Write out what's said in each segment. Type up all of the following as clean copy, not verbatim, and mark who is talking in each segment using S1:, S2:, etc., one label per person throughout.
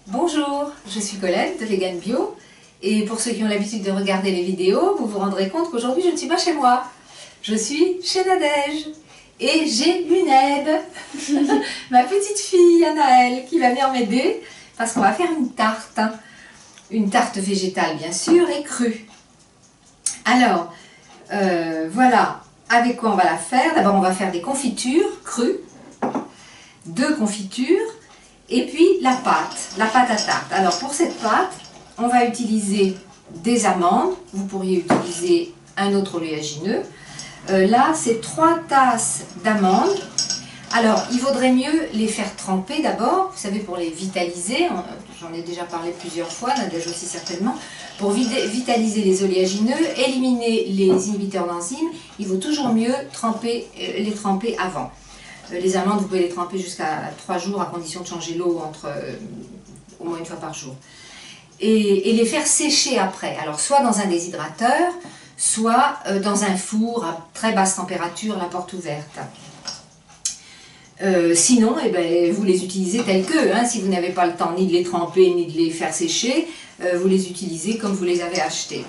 S1: Bonjour, je suis Colette de Vegan Bio et pour ceux qui ont l'habitude de regarder les vidéos, vous vous rendrez compte qu'aujourd'hui je ne suis pas chez moi. Je suis chez Nadège et j'ai une aide, ma petite fille Anaëlle qui va venir m'aider parce qu'on va faire une tarte végétale bien sûr et crue. Alors voilà avec quoi on va la faire. D'abord on va faire des confitures crues, 2 confitures. Et puis la pâte à tarte. Alors pour cette pâte, on va utiliser des amandes. Vous pourriez utiliser un autre oléagineux. Là, c'est 3 tasses d'amandes. Alors, il vaudrait mieux les faire tremper d'abord, vous savez, pour les vitaliser. J'en ai déjà parlé plusieurs fois, Nadège aussi certainement. Pour vitaliser les oléagineux, éliminer les inhibiteurs d'enzymes, il vaut toujours mieux les tremper avant. Les amandes, vous pouvez les tremper jusqu'à 3 jours à condition de changer l'eau au moins une fois par jour. Et les faire sécher après. Alors soit dans un déshydrateur, soit dans un four à très basse température, la porte ouverte. Sinon, eh ben, vous les utilisez tels que. Si vous n'avez pas le temps ni de les tremper ni de les faire sécher, vous les utilisez comme vous les avez achetés.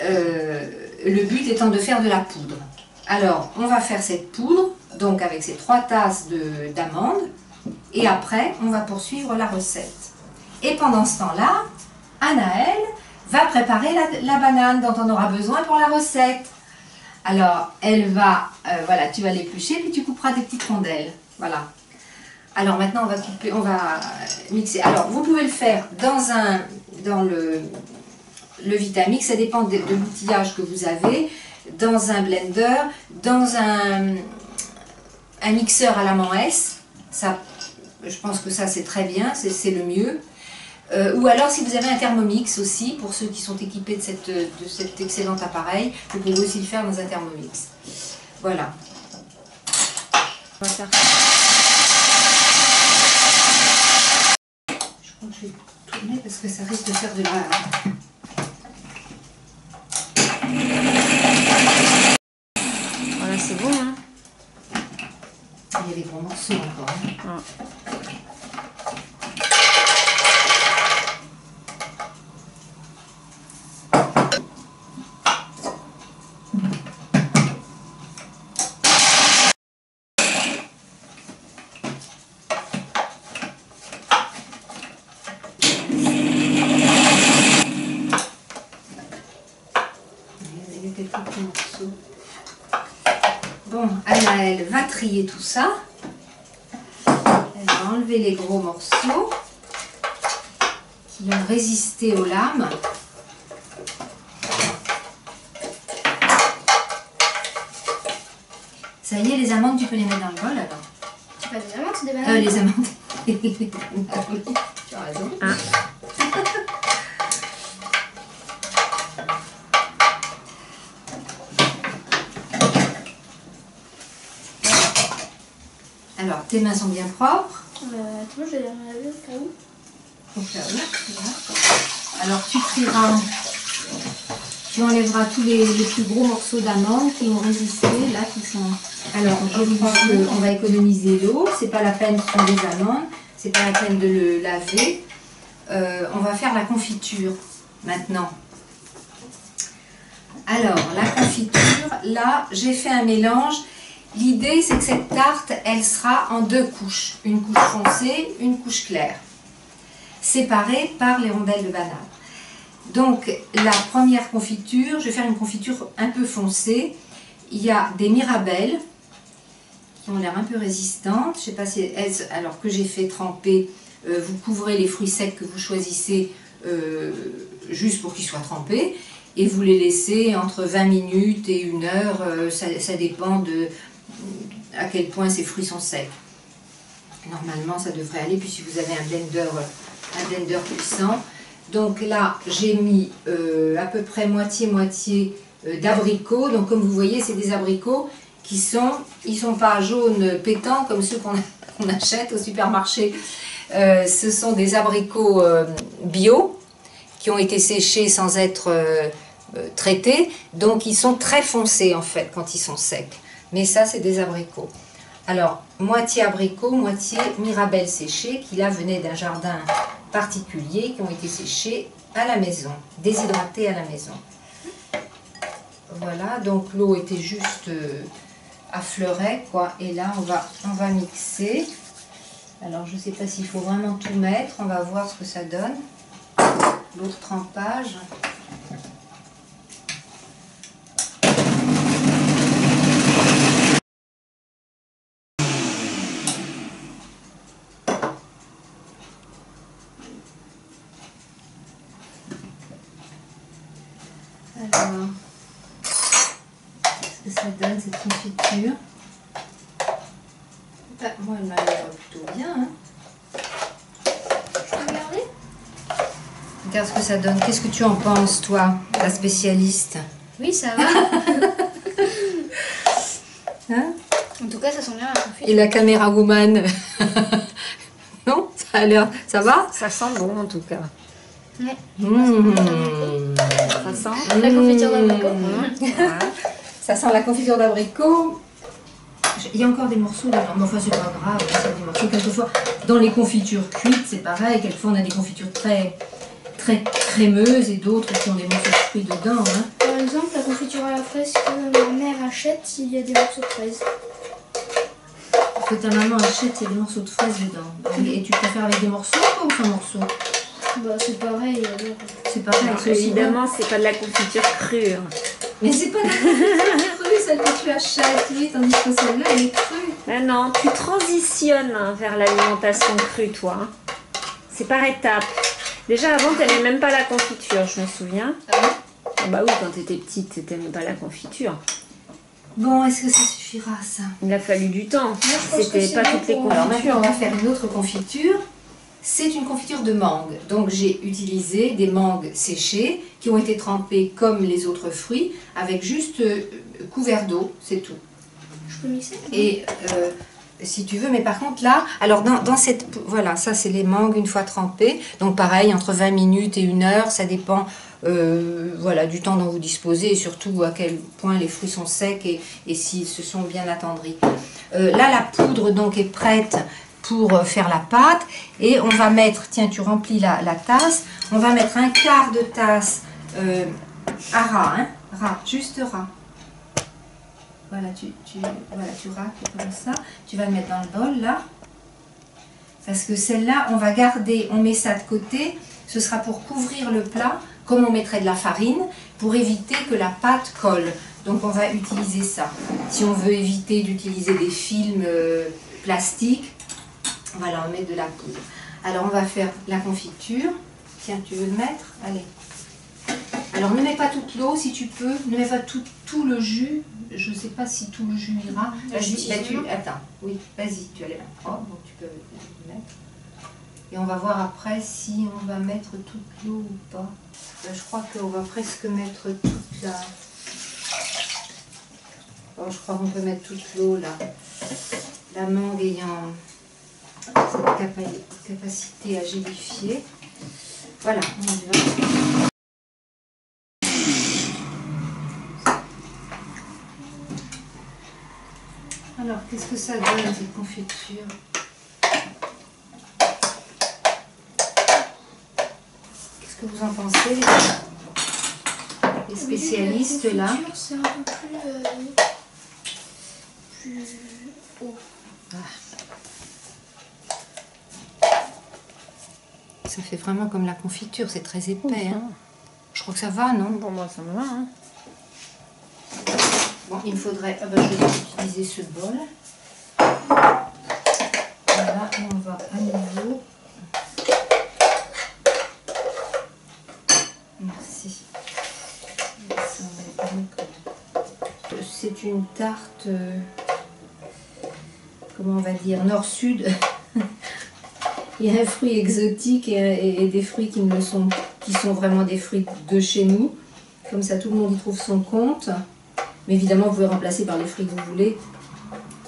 S1: Le but étant de faire de la poudre. Alors, on va faire cette poudre, donc avec ces 3 tasses d'amandes, et après, on va poursuivre la recette. Et pendant ce temps-là, Anaëlle va préparer la banane dont on aura besoin pour la recette. Alors, elle va, voilà, tu vas l'éplucher, puis tu couperas des petites rondelles. Voilà. Alors maintenant, on va mixer. Alors, vous pouvez le faire dans le Vitamix, ça dépend de l'outillage que vous avez, dans un blender, dans un mixeur à la main S, ça, je pense que ça c'est très bien, c'est le mieux. Ou alors si vous avez un Thermomix aussi, pour ceux qui sont équipés de cet excellent appareil, vous pouvez aussi le faire dans un Thermomix. Voilà. On va faire ça. Je crois que je vais tourner parce que ça risque de faire de la... Voilà, c'est bon, hein. Il y a des gros morceaux encore. Hein. Bon, Anaëlle va trier tout ça. Elle va enlever les gros morceaux qui ont résisté aux lames. Ça y est, les amandes, tu peux les mettre dans le bol alors.
S2: C'est pas des amandes, c'est des bananes.
S1: Les amandes. Ah oui, tu as raison. Ah. Alors, tes mains sont bien propres.
S2: Moi, je vais les laver au cas où.
S1: Au cas où, voilà. Alors, tu enlèveras tous les plus gros morceaux d'amandes qui ont résisté, là, qui sont... Alors, je crois qu'on va économiser l'eau. C'est pas la peine, ce sont des amandes. C'est pas la peine de le laver. On va faire la confiture, maintenant. Alors, la confiture, là, j'ai fait un mélange. L'idée, c'est que cette tarte, elle sera en 2 couches. Une couche foncée, une couche claire. Séparées par les rondelles de banane. Donc, la première confiture, je vais faire une confiture un peu foncée. Il y a des mirabelles qui ont l'air un peu résistantes. Je ne sais pas si elles, alors que j'ai fait tremper, vous couvrez les fruits secs que vous choisissez juste pour qu'ils soient trempés. Et vous les laissez entre 20 minutes et 1 heure. Ça dépend à quel point ces fruits sont secs. Normalement, ça devrait aller. Puis si vous avez un blender puissant. Donc là, j'ai mis à peu près moitié-moitié d'abricots. Donc comme vous voyez, c'est des abricots qui ils sont pas jaunes pétants comme ceux qu'on achète au supermarché. Ce sont des abricots bio qui ont été séchés sans être traités. Donc ils sont très foncés en fait quand ils sont secs. Mais ça, c'est des abricots. Alors, moitié abricot, moitié mirabelle séchée, qui là venait d'un jardin particuliers qui ont été séchés à la maison, déshydratés à la maison. Voilà, donc l'eau était juste à fleuret, quoi. Et là, on va mixer. Alors, je ne sais pas s'il faut vraiment tout mettre. On va voir ce que ça donne. L'autre trempage. Alors, qu'est-ce que ça donne cette confiture? Bah, moi, elle m'a l'air plutôt bien. Hein.
S2: Je peux regarder?
S1: Regarde ce que ça donne. Qu'est-ce que tu en penses, toi, la spécialiste?
S2: Oui, ça va.
S1: Hein?
S2: En tout cas, ça sent bien la confiture.
S1: Et la caméra woman? Non? Ça a l'air... Ça va?
S3: Ça sent bon en tout cas.
S2: Ouais.
S3: Ça sent
S2: La confiture d'abricot.
S3: Voilà.
S1: Ça sent la confiture d'abricot. Il y a encore des morceaux dedans, mais enfin c'est pas grave, c'est des morceaux. Quelquefois, dans les confitures cuites, c'est pareil. Quelquefois, on a des confitures très crémeuses et d'autres qui ont des morceaux de fruits dedans. Hein.
S2: Par exemple, la confiture à la fraise que ma mère achète, il y a des morceaux de fraises.
S1: Que ta maman achète, il y a des morceaux de fraises dedans. Et tu préfères avec des morceaux ou sans morceaux?
S2: Bah, c'est pareil. Alors.
S1: C'est pareil.
S3: Alors, évidemment, c'est pas de la confiture crue. Hein.
S1: Mais c'est pas de la confiture crue, celle que tu achètes, oui, tandis que celle-là, elle est crue.
S3: Ben non, tu transitionnes vers l'alimentation crue, toi. Hein. C'est par étapes. Déjà, avant, t'aimais même pas la confiture, je me souviens. Ah bah oui, quand t'étais petite, t'aimais pas la confiture.
S1: Bon, est-ce que ça suffira, ça?
S3: Il a fallu du temps.
S2: je pense que
S3: C'était
S2: c'est
S3: pas
S2: bon
S3: toutes les
S2: pour-
S1: Alors
S3: confitures.
S1: maintenant, on va faire une autre confiture. C'est une confiture de mangue. Donc j'ai utilisé des mangues séchées qui ont été trempées comme les autres fruits avec juste couvert d'eau, c'est tout.
S2: Je peux mixer?
S1: Et si tu veux, mais par contre là, alors dans cette, voilà, ça c'est les mangues une fois trempées. Donc pareil, entre 20 minutes et 1 heure, ça dépend voilà, du temps dont vous disposez et surtout à quel point les fruits sont secs et s'ils se sont bien attendris. Là, la poudre donc est prête pour faire la pâte et on va mettre, tiens, tu remplis la tasse, on va mettre un quart de tasse à ras, hein, ras, juste ras. Voilà, voilà, tu racles comme ça. Tu vas le mettre dans le bol, là. Parce que celle-là, on va garder, on met ça de côté. Ce sera pour couvrir le plat, comme on mettrait de la farine, pour éviter que la pâte colle. Donc, on va utiliser ça. Si on veut éviter d'utiliser des films plastiques, voilà, on met de la poudre. Alors, on va faire la confiture. Tiens, tu veux le mettre? Allez. Alors, ne mets pas toute l'eau si tu peux. Ne mets pas tout le jus. Je ne sais pas si tout le jus ira. Vas-y, attends. Oui, vas-y, tu as les mains propres, donc tu peux le mettre. Et on va voir après si on va mettre toute l'eau ou pas. Je crois qu'on va presque mettre toute la... Oh, je crois qu'on peut mettre toute l'eau là. La mangue ayant cette capacité à gélifier. Voilà, on y va. Alors, qu'est-ce que ça donne, cette confiture? Qu'est-ce que vous en pensez, les spécialistes, là?
S2: C'est un peu plus haut.
S1: Ça fait vraiment comme la confiture, c'est très épais. Hein. Je crois que ça va, non?
S3: Pour moi, ça me va. Hein.
S1: Bon, il me faudrait... Ah ben, je vais utiliser ce bol. Voilà, on va à nouveau... Merci. C'est une tarte... comment on va dire? Nord-sud. Il y a un fruit exotique et des fruits qui sont vraiment des fruits de chez nous. Comme ça, tout le monde y trouve son compte. Mais évidemment, vous pouvez remplacer par les fruits que vous voulez.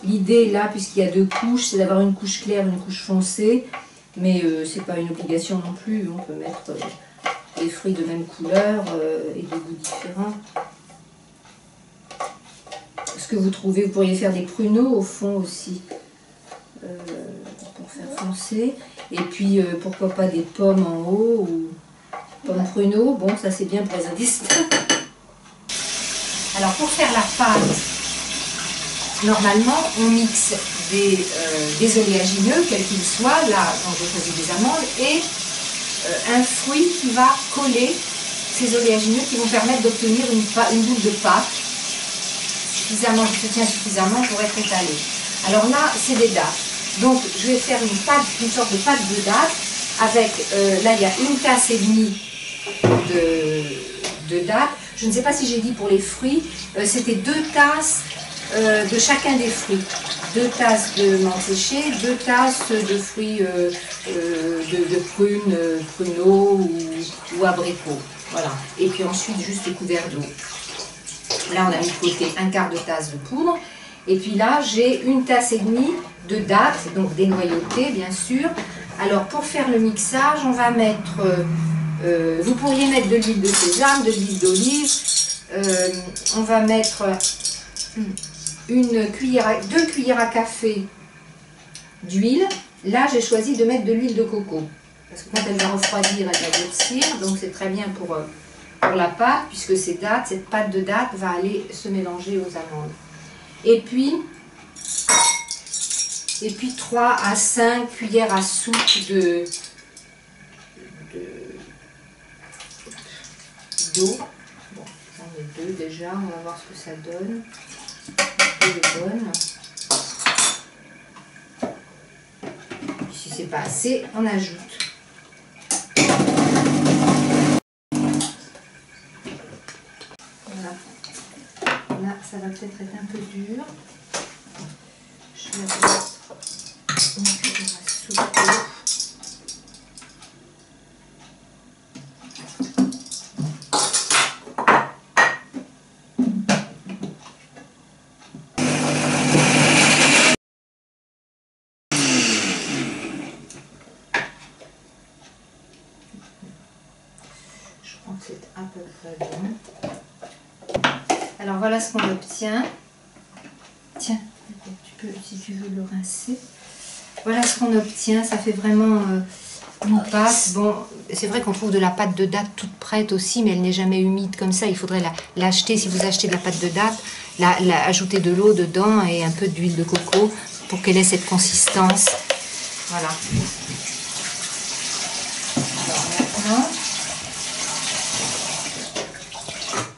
S1: L'idée, là, puisqu'il y a 2 couches, c'est d'avoir une couche claire, une couche foncée. Mais c'est pas une obligation non plus. On peut mettre des fruits de même couleur et de goûts différents. Ce que vous trouvez, vous pourriez faire des pruneaux au fond aussi. Pour faire foncer. Et puis pourquoi pas des pommes en haut ou pommes pruneaux. Bon, ça c'est bien pour les intestins. Alors pour faire la pâte, normalement on mixe des oléagineux, quels qu'ils soient. Là, j'ai choisi des amandes et un fruit qui va coller ces oléagineux qui vont permettre d'obtenir une boule de pâte suffisamment, qui se tient suffisamment pour être étalée. Alors là, c'est des dattes. Donc je vais faire une sorte de pâte de dattes avec, là il y a 1,5 tasse de dattes. Je ne sais pas si j'ai dit pour les fruits, c'était 2 tasses de chacun des fruits. 2 tasses de menthe séchée, 2 tasses de fruits de prunes, pruneaux ou abricots. Voilà. Et puis ensuite juste couvert d'eau. Là on a mis de côté 1/4 de tasse de poudre. Et puis là j'ai 1,5 tasse de dattes, donc dénoyautées bien sûr. Alors pour faire le mixage, on va mettre, vous pourriez mettre de l'huile de sésame, de l'huile d'olive. On va mettre 2 cuillères à café d'huile. Là j'ai choisi de mettre de l'huile de coco. Parce que quand elle va refroidir, elle va durcir. Donc c'est très bien pour la pâte, puisque cette pâte de dattes va aller se mélanger aux amandes. Et puis 3 à 5 cuillères à soupe d'eau. Bon, j'en ai 2 déjà, on va voir ce que ça donne. Elle est bonne. Si c'est pas assez, on ajoute. Voilà. Là, ça va peut-être être un peu dur. Je vais mettre une cuillère à soupe d'eau. C'est à peu près bon. Alors voilà ce qu'on obtient. Tiens, tu peux, si tu veux le rincer. Voilà ce qu'on obtient. Ça fait vraiment une pâte. Bon, c'est vrai qu'on trouve de la pâte de dattes toute prête aussi, mais elle n'est jamais humide comme ça. Il faudrait l'acheter. Si vous achetez de la pâte de dattes, ajouter de l'eau dedans et un peu d'huile de coco pour qu'elle ait cette consistance. Voilà.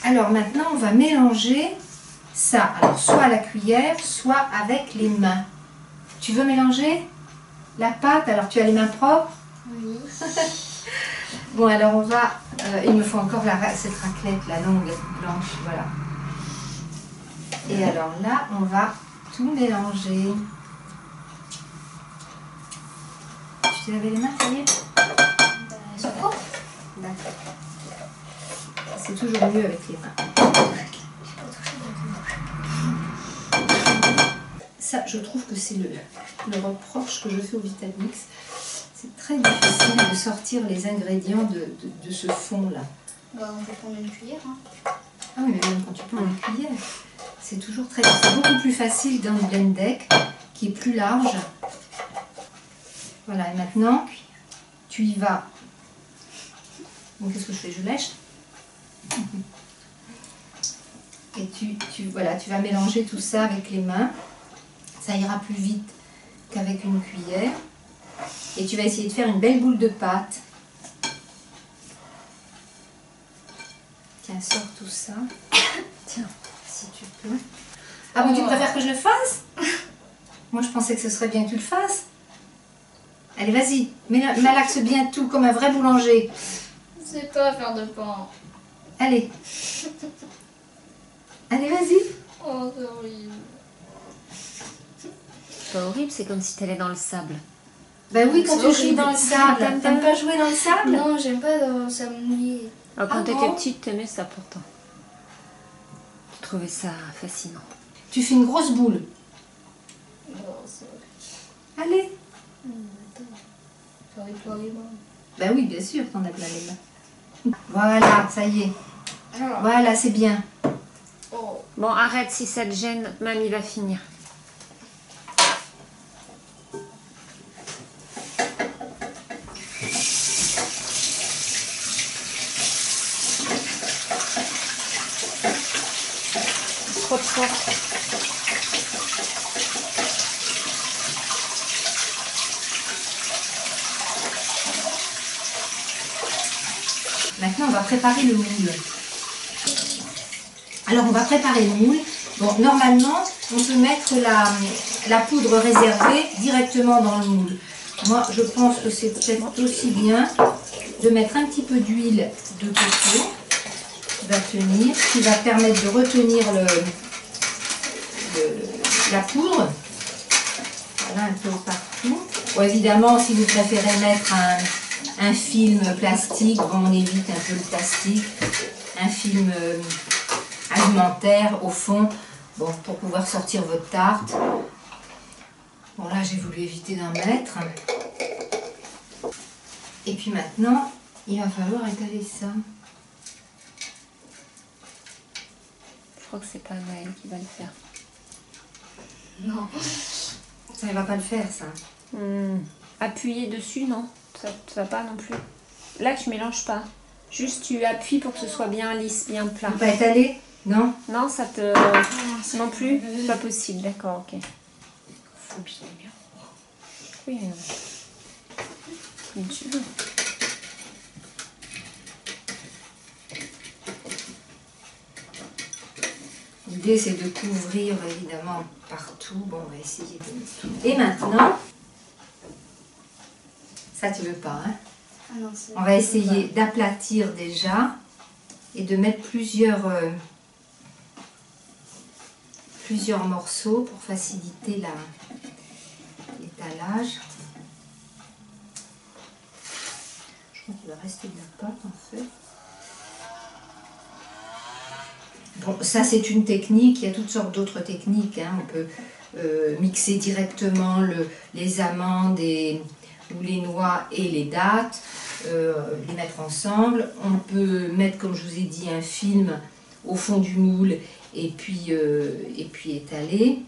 S1: Alors maintenant, on va mélanger ça. Alors soit à la cuillère, soit avec les mains. Tu veux mélanger la pâte? Alors tu as les mains propres?
S2: Oui.
S1: Bon, alors on va... il me faut encore cette raclette, la longue, blanche, voilà. Et alors là, on va tout mélanger. Tu t'es lavé les mains, ça y est?
S2: Elles sont propres.
S1: D'accord. C'est toujours mieux avec les mains. Ça, je trouve que c'est le reproche que je fais au Vitamix. C'est très difficile de sortir les ingrédients de ce fond-là.
S2: Bah, on peut prendre une cuillère. Hein.
S1: Ah oui, mais même quand tu prends une cuillère, c'est toujours très... C'est beaucoup plus facile dans le blend deck, qui est plus large. Voilà, et maintenant, tu y vas. Bon, qu'est-ce que je fais? Je lèche. Et tu vas mélanger tout ça avec les mains. Ça ira plus vite qu'avec une cuillère. Et tu vas essayer de faire une belle boule de pâte. Tiens, sors tout ça. Tiens, si tu peux. Ah bon, tu préfères que je le fasse? Moi, je pensais que ce serait bien que tu le fasses. Allez, vas-y, malaxe bien tout comme un vrai boulanger.
S2: C'est pas faire de pain.
S1: Allez. Allez, vas-y.
S2: Oh, c'est horrible.
S3: C'est pas horrible, c'est comme si t'allais dans le sable.
S1: Ben oui, quand tu joues dans le sable. T'aimes pas jouer dans le sable?
S2: Non, j'aime pas ça mouiller.
S3: Alors, quand
S1: Ah
S3: t'étais
S1: bon?
S3: petite, t'aimais ça pourtant. Tu trouvais ça fascinant.
S1: Tu fais une grosse boule.
S2: Oh, c'est horrible.
S1: Allez.
S2: Attends. J'aurais plein les mains.
S1: Ben oui, bien sûr, t'en as plein les mains. Voilà, ça y est.
S2: Ah.
S1: Voilà, c'est bien.
S2: Oh.
S3: Bon, arrête, si ça te gêne, mamie va finir. trop de force.
S1: Maintenant, on va préparer le moule. Alors, on va préparer le moule. Bon, normalement, on peut mettre la poudre réservée directement dans le moule. Moi, je pense que c'est peut-être aussi bien de mettre un petit peu d'huile de coco qui va tenir, qui va permettre de retenir la poudre. Voilà, un peu partout. Bon, évidemment, si vous préférez mettre un film plastique, bon, on évite un peu le plastique. Un film alimentaire au fond, bon, pour pouvoir sortir votre tarte. Bon, là, j'ai voulu éviter d'en mettre. Et puis maintenant, il va falloir étaler ça.
S3: Je crois que c'est pas Maëlle qui va le faire.
S1: Non. Ça ne va pas le faire, ça.
S3: Appuyer dessus, non. Ça ne va pas non plus. Là, tu mélanges pas. Juste, tu appuies pour que ce soit bien lisse, bien plat.
S1: Tu peux pas étaler? Non.
S3: Non, ça te... non plus. C'est pas possible, d'accord, ok.
S2: Faut bien.
S3: Oui, comme tu veux.
S1: L'idée, c'est de couvrir, évidemment, partout. Bon, on va essayer de... Et maintenant, ça, tu veux pas, hein?
S2: Ah non,
S1: On va essayer d'aplatir déjà et de mettre plusieurs morceaux pour faciliter l'étalage. Je crois qu'il va rester de la pâte en fait. Bon, ça c'est une technique, il y a toutes sortes d'autres techniques, hein. On peut mixer directement les amandes ou les noix et les dattes, les mettre ensemble. On peut mettre, comme je vous ai dit, un film au fond du moule et puis étaler.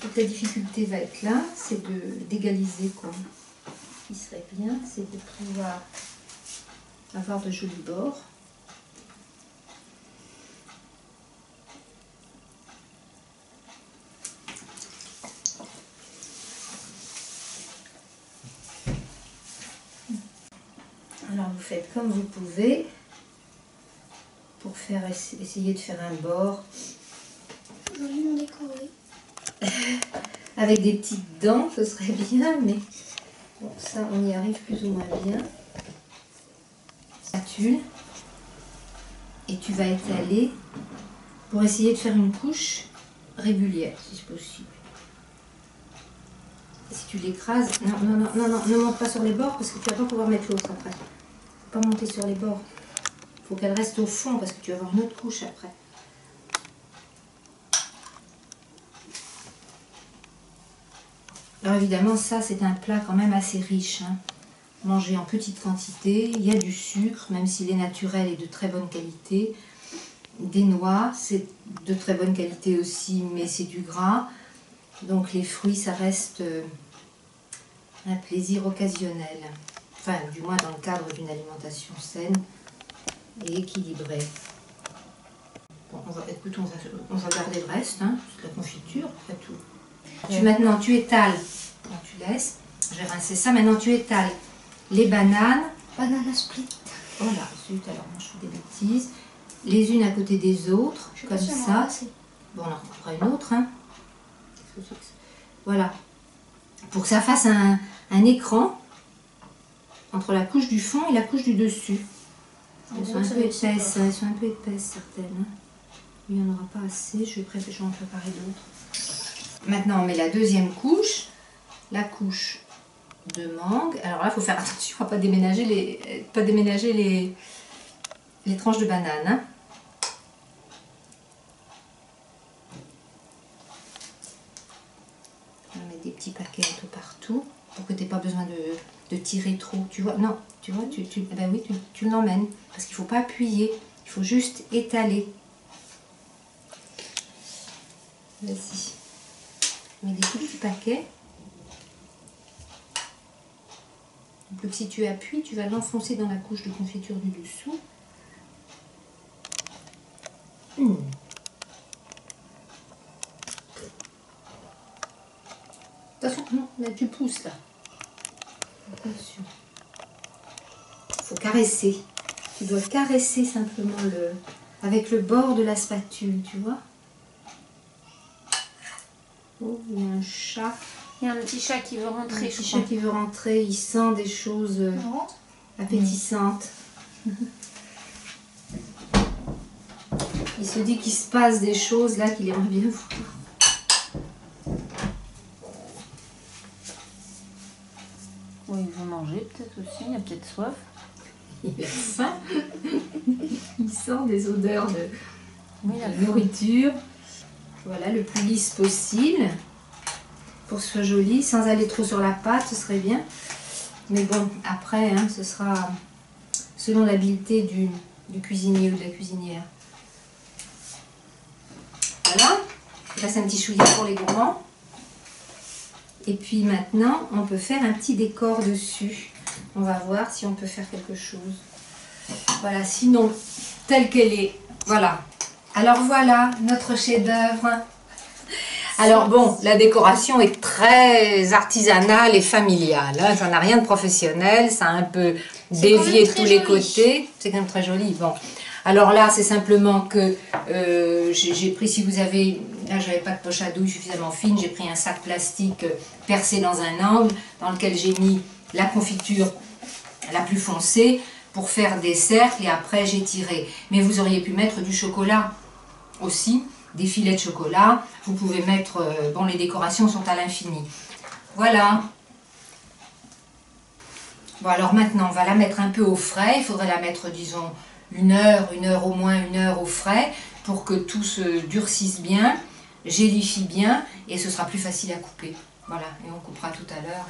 S1: Toute la difficulté va être là, c'est d'égaliser quoi. Ce qui serait bien, c'est de pouvoir avoir de jolis bords. Alors vous faites comme vous pouvez pour essayer de faire un bord
S2: Joliment décoré.
S1: avec des petites dents, ce serait bien, mais bon, ça on y arrive plus ou moins bien. Spatule et tu vas étaler pour essayer de faire une couche régulière si c'est possible. Et si tu l'écrases, non, ne monte pas sur les bords parce que tu vas pas pouvoir mettre l'autre après. Pas monter sur les bords. Il faut qu'elle reste au fond parce que tu vas avoir une autre couche après. Alors évidemment, ça c'est un plat quand même assez riche, hein. Mangé en petite quantité, il y a du sucre, même s'il est naturel et de très bonne qualité. Des noix, c'est de très bonne qualité aussi, mais c'est du gras. Donc les fruits, ça reste un plaisir occasionnel. Enfin, du moins dans le cadre d'une alimentation saine et équilibrée. Bon, écoute, on va garder le reste, hein, c'est de la confiture, après tout. Maintenant, tu étales, bon, tu laisses, j'ai rincé ça, maintenant tu étales les bananes.
S2: Banana split.
S1: Voilà, zut, alors moi je fais des bêtises. Les unes à côté des autres, comme ça. Bon, on en reprendra une autre, hein. Voilà, pour que ça fasse un écran entre la couche du fond et la couche du dessus. Elles sont un peu épaisses, certaines. Hein. Il n'y en aura pas assez, je vais en préparer d'autres. Maintenant on met la deuxième couche, la couche de mangue. Alors là il faut faire attention à ne pas déménager les tranches de banane. Hein. On va mettre des petits paquets un peu partout pour que tu n'aies pas besoin de tirer trop. Tu vois, non, tu vois, ben oui, tu l'emmènes parce qu'il ne faut pas appuyer, il faut juste étaler. Vas-y. Mets des tout petits paquets. Donc si tu appuies, tu vas l'enfoncer dans la couche de confiture du dessous. Attention, non, là tu pousses là. Attention. Il faut caresser. Tu dois caresser simplement avec le bord de la spatule, tu vois. Oh, il y a un chat.
S3: Il y a un petit chat qui veut rentrer,
S1: Un petit chat qui veut rentrer, il sent des choses appétissantes. Il se dit qu'il se passe des choses là qu'il aimerait bien voir.
S3: Oui, il veut manger peut-être aussi, il a peut-être soif.
S1: Il a faim. Il sent des odeurs de
S3: la
S1: nourriture. Voilà, le plus lisse possible. Pour que ce soit joli, sans aller trop sur la pâte, ce serait bien. Mais bon, après, hein, ce sera selon l'habileté du cuisinier ou de la cuisinière. Voilà, il reste un petit chouïa pour les gourmands. Et puis maintenant, on peut faire un petit décor dessus. On va voir si on peut faire quelque chose. Voilà, sinon, telle qu'elle est. Voilà. Alors voilà, notre chef-d'œuvre. Alors bon, la décoration est très artisanale et familiale. Hein. Ça n'a rien de professionnel, ça a un peu dévié de tous les côtés. C'est quand même très joli. Bon. Alors là, c'est simplement que j'ai pris, si vous avez, là j'avais pas de poche à douille suffisamment fine, j'ai pris un sac plastique percé dans un angle dans lequel j'ai mis la confiture la plus foncée pour faire des cercles et après j'ai tiré. Mais vous auriez pu mettre du chocolat aussi, des filets de chocolat. Vous pouvez mettre, bon les décorations sont à l'infini. Voilà. Bon alors maintenant on va la mettre un peu au frais, il faudrait la mettre disons une heure au moins une heure au frais pour que tout se durcisse bien, gélifie bien et ce sera plus facile à couper. Voilà, et on coupera tout à l'heure.